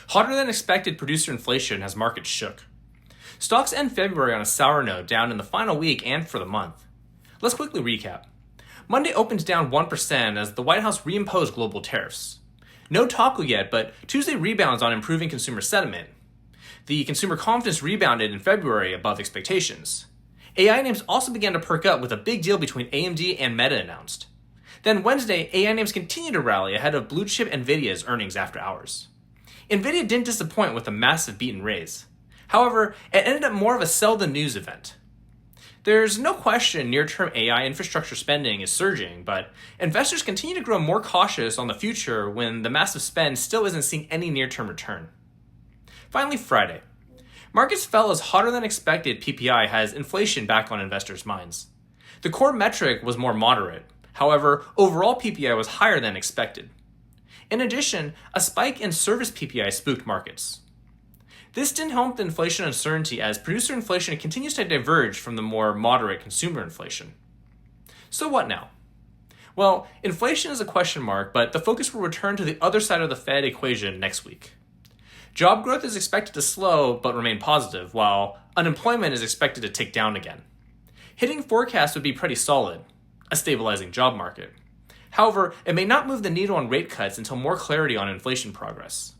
Hotter than expected producer inflation has markets shook. Stocks end February on a sour note, down in the final week and for the month. Let's quickly recap. Monday opens down 1% as the White House reimposed global tariffs. No taco yet, but Tuesday rebounds on improving consumer sentiment. The consumer confidence rebounded in February above expectations. AI names also began to perk up with a big deal between AMD and Meta announced. Then Wednesday, AI names continued to rally ahead of bluechip Nvidia's earnings after hours. Nvidia didn't disappoint with a massive beat and raise. However, it ended up more of a sell than news event. There's no question near-term AI infrastructure spending is surging, but investors continue to grow more cautious on the future when the massive spend still isn't seeing any near-term return. Finally, Friday. Markets fell as hotter than expected PPI has inflation back on investors' minds. The core metric was more moderate. However, overall PPI was higher than expected. In addition, a spike in service PPI spooked markets. This didn't help the inflation uncertainty as producer inflation continues to diverge from the more moderate consumer inflation. So what now? Well, inflation is a question mark, but the focus will return to the other side of the Fed equation next week. Job growth is expected to slow but remain positive, while unemployment is expected to tick down again. Hitting forecasts would be pretty solid, a stabilizing job market. However, it may not move the needle on rate cuts until more clarity on inflation progress.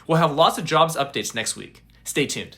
We'll have lots of jobs updates next week. Stay tuned.